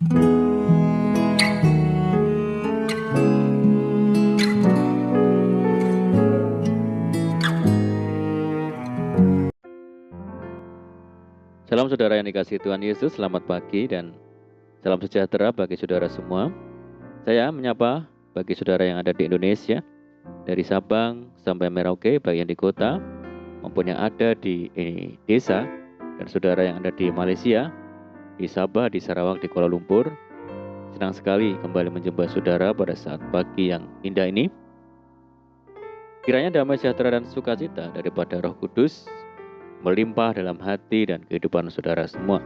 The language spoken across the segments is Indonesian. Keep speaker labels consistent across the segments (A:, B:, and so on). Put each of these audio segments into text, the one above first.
A: Salam saudara yang dikasihi Tuhan Yesus, selamat pagi dan salam sejahtera bagi saudara semua. Saya menyapa bagi saudara yang ada di Indonesia, dari Sabang sampai Merauke, baik yang di kota maupun yang ada di desa, dan saudara yang ada di Malaysia, di Sabah, di Sarawak, di Kuala Lumpur. Senang sekali kembali menjumpa saudara pada saat pagi yang indah ini. Kiranya damai sejahtera dan sukacita daripada Roh Kudus melimpah dalam hati dan kehidupan saudara semua.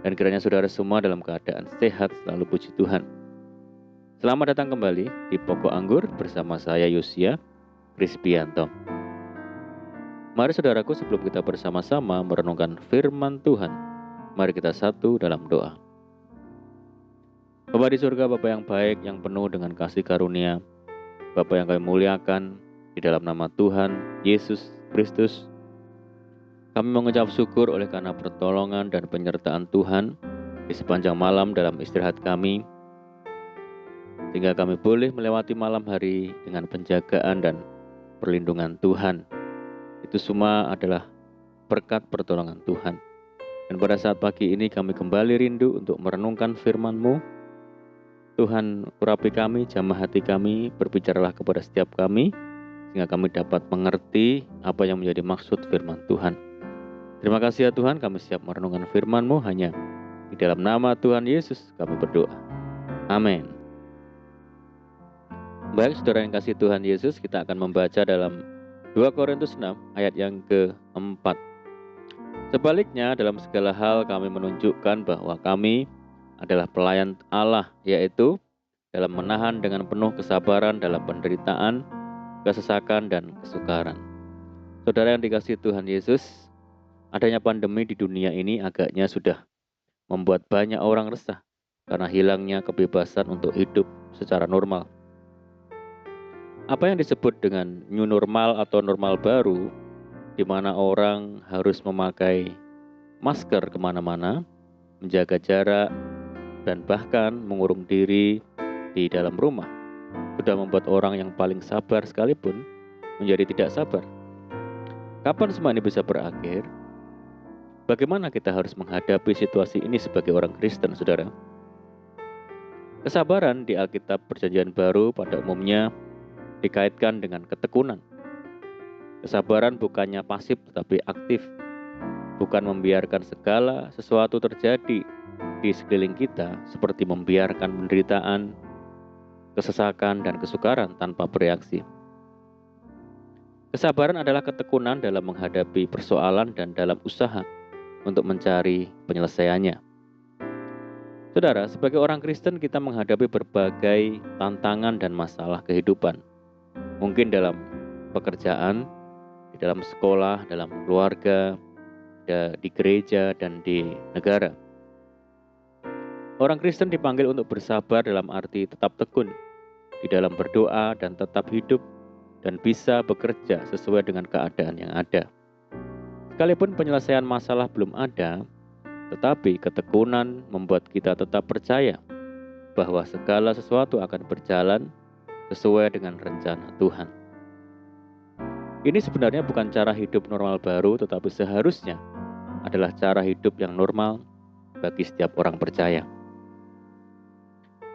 A: Dan kiranya saudara semua dalam keadaan sehat selalu, puji Tuhan. Selamat datang kembali di Pokok Anggur bersama saya Yosia Krispianto. Mari saudaraku, sebelum kita bersama-sama merenungkan firman Tuhan, mari kita satu dalam doa. Bapa di surga, Bapa yang baik, yang penuh dengan kasih karunia, Bapa yang kami muliakan, di dalam nama Tuhan Yesus Kristus, kami mengucap syukur oleh karena pertolongan dan penyertaan Tuhan di sepanjang malam dalam istirahat kami, sehingga kami boleh melewati malam hari dengan penjagaan dan perlindungan Tuhan. Itu semua adalah berkat pertolongan Tuhan. Dan pada saat pagi ini kami kembali rindu untuk merenungkan firman-Mu. Tuhan, urapi kami, jamah hati kami, berbicaralah kepada setiap kami, sehingga kami dapat mengerti apa yang menjadi maksud firman Tuhan. Terima kasih ya Tuhan, kami siap merenungkan firman-Mu hanya di dalam nama Tuhan Yesus kami berdoa. Amin. Baik saudara yang kasih Tuhan Yesus, kita akan membaca dalam 2 Korintus 6 ayat yang ke-4. Sebaliknya dalam segala hal kami menunjukkan bahwa kami adalah pelayan Allah, yaitu dalam menahan dengan penuh kesabaran dalam penderitaan, kesesakan dan kesukaran. Saudara yang dikasih Tuhan Yesus, adanya pandemi di dunia ini agaknya sudah membuat banyak orang resah karena hilangnya kebebasan untuk hidup secara normal. Apa yang disebut dengan new normal atau normal baru, di mana orang harus memakai masker kemana-mana, menjaga jarak, dan bahkan mengurung diri di dalam rumah, sudah membuat orang yang paling sabar sekalipun menjadi tidak sabar. Kapan semua ini bisa berakhir? Bagaimana kita harus menghadapi situasi ini sebagai orang Kristen, saudara? Kesabaran di Alkitab Perjanjian Baru pada umumnya dikaitkan dengan ketekunan. Kesabaran bukannya pasif tetapi aktif, bukan membiarkan segala sesuatu terjadi di sekeliling kita seperti membiarkan penderitaan, kesesakan, dan kesukaran tanpa bereaksi. Kesabaran adalah ketekunan dalam menghadapi persoalan dan dalam usaha untuk mencari penyelesaiannya. Saudara, sebagai orang Kristen kita menghadapi berbagai tantangan dan masalah kehidupan. Mungkin dalam pekerjaan, di dalam sekolah, dalam keluarga, di gereja, dan di negara. Orang Kristen dipanggil untuk bersabar dalam arti tetap tekun di dalam berdoa dan tetap hidup dan bisa bekerja sesuai dengan keadaan yang ada. Sekalipun penyelesaian masalah belum ada, tetapi ketekunan membuat kita tetap percaya bahwa segala sesuatu akan berjalan sesuai dengan rencana Tuhan. Ini sebenarnya bukan cara hidup normal baru, tetapi seharusnya adalah cara hidup yang normal bagi setiap orang percaya.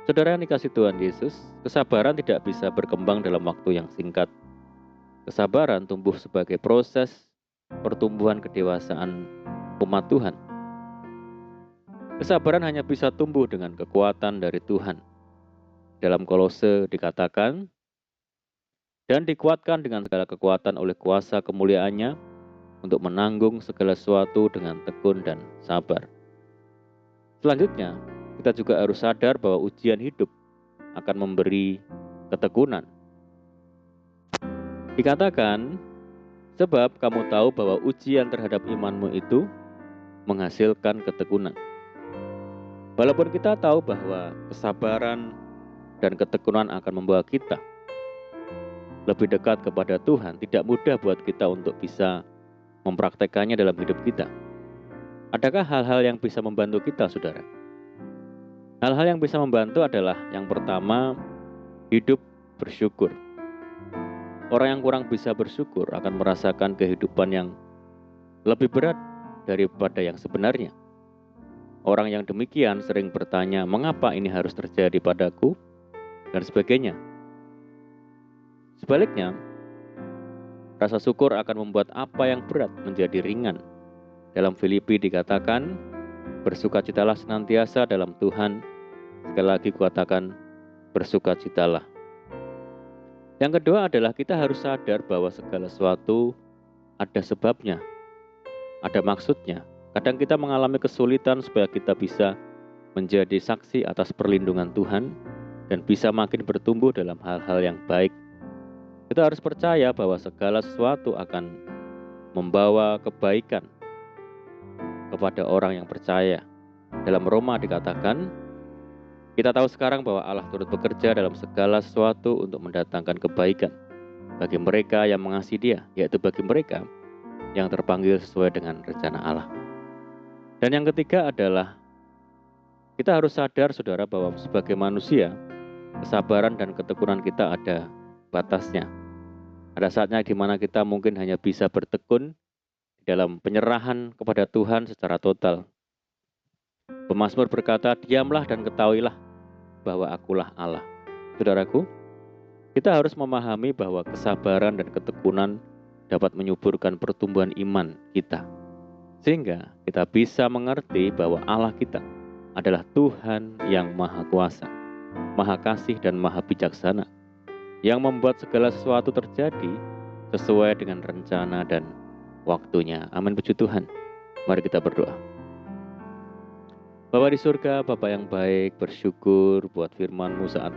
A: Saudara yang dikasih Tuhan Yesus, kesabaran tidak bisa berkembang dalam waktu yang singkat. Kesabaran tumbuh sebagai proses pertumbuhan kedewasaan umat Tuhan. Kesabaran hanya bisa tumbuh dengan kekuatan dari Tuhan. Dalam Kolose dikatakan, dan dikuatkan dengan segala kekuatan oleh kuasa kemuliaannya untuk menanggung segala sesuatu dengan tekun dan sabar. Selanjutnya, kita juga harus sadar bahwa ujian hidup akan memberi ketekunan. Dikatakan, sebab kamu tahu bahwa ujian terhadap imanmu itu menghasilkan ketekunan. Walaupun kita tahu bahwa kesabaran dan ketekunan akan membawa kita lebih dekat kepada Tuhan, tidak mudah buat kita untuk bisa mempraktekannya dalam hidup kita. Adakah hal-hal yang bisa membantu kita, saudara? Hal-hal yang bisa membantu adalah yang pertama, hidup bersyukur. Orang yang kurang bisa bersyukur akan merasakan kehidupan yang lebih berat daripada yang sebenarnya. Orang yang demikian sering bertanya, mengapa ini harus terjadi padaku? Dan sebagainya. Sebaliknya, rasa syukur akan membuat apa yang berat menjadi ringan. Dalam Filipi dikatakan, bersukacitalah senantiasa dalam Tuhan. Sekali lagi kukatakan, bersukacitalah. Yang kedua adalah kita harus sadar bahwa segala sesuatu ada sebabnya, ada maksudnya. Kadang kita mengalami kesulitan supaya kita bisa menjadi saksi atas perlindungan Tuhan dan bisa makin bertumbuh dalam hal-hal yang baik. Kita harus percaya bahwa segala sesuatu akan membawa kebaikan kepada orang yang percaya. Dalam Roma dikatakan, kita tahu sekarang bahwa Allah turut bekerja dalam segala sesuatu untuk mendatangkan kebaikan bagi mereka yang mengasihi Dia, yaitu bagi mereka yang terpanggil sesuai dengan rencana Allah. Dan yang ketiga adalah kita harus sadar, saudara, bahwa sebagai manusia, kesabaran dan ketekunan kita ada batasnya. Ada saatnya di mana kita mungkin hanya bisa bertekun dalam penyerahan kepada Tuhan secara total. Pemazmur berkata, diamlah dan ketahuilah bahwa akulah Allah. Saudaraku, kita harus memahami bahwa kesabaran dan ketekunan dapat menyuburkan pertumbuhan iman kita. Sehingga kita bisa mengerti bahwa Allah kita adalah Tuhan yang Maha Kuasa, Maha Kasih dan Maha Bijaksana, yang membuat segala sesuatu terjadi sesuai dengan rencana dan waktunya. Amin, puji Tuhan. Mari kita berdoa. Bapa di surga, Bapa yang baik, bersyukur buat firman-Mu saat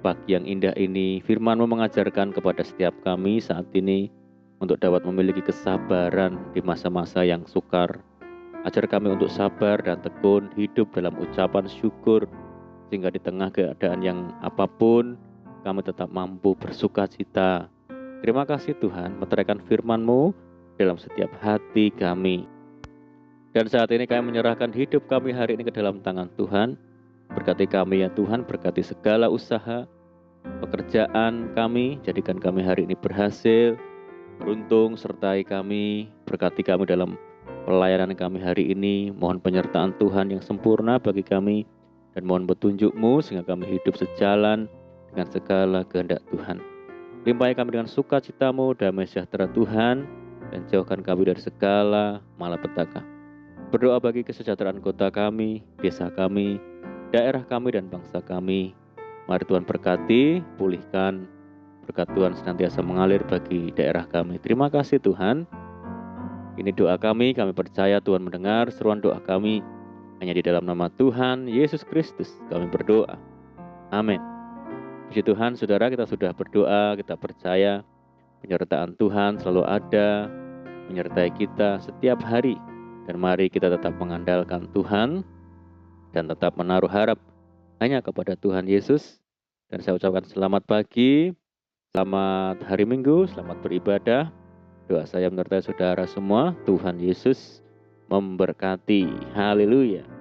A: pagi yang indah ini. Firman-Mu mengajarkan kepada setiap kami saat ini untuk dapat memiliki kesabaran di masa-masa yang sukar. Ajar kami untuk sabar dan tekun, hidup dalam ucapan syukur, sehingga di tengah keadaan yang apapun, kami tetap mampu bersukacita. Terima kasih Tuhan, meteraikan firman-Mu dalam setiap hati kami. Dan saat ini kami menyerahkan hidup kami hari ini ke dalam tangan Tuhan. Berkati kami ya Tuhan, berkati segala usaha, pekerjaan kami, jadikan kami hari ini berhasil, beruntung, sertai kami, berkati kami dalam pelayanan kami hari ini. Mohon penyertaan Tuhan yang sempurna bagi kami, dan mohon petunjuk-Mu sehingga kami hidup sejalan dengan segala kehendak Tuhan. Limpahi kami dengan sukacita-Mu, damai sejahtera Tuhan, dan jauhkan kami dari segala malapetaka. Berdoa bagi kesejahteraan kota kami, desa kami, daerah kami, dan bangsa kami. Mari Tuhan berkati, pulihkan, berkat Tuhan senantiasa mengalir bagi daerah kami. Terima kasih Tuhan. Ini doa kami percaya Tuhan mendengar seruan doa kami. Hanya di dalam nama Tuhan Yesus Kristus kami berdoa. Amin. Puji Tuhan, saudara, kita sudah berdoa, kita percaya penyertaan Tuhan selalu ada, menyertai kita setiap hari. Dan mari kita tetap mengandalkan Tuhan dan tetap menaruh harap hanya kepada Tuhan Yesus. Dan saya ucapkan selamat pagi, selamat hari Minggu, selamat beribadah. Doa saya menyertai saudara semua. Tuhan Yesus memberkati. Haleluya.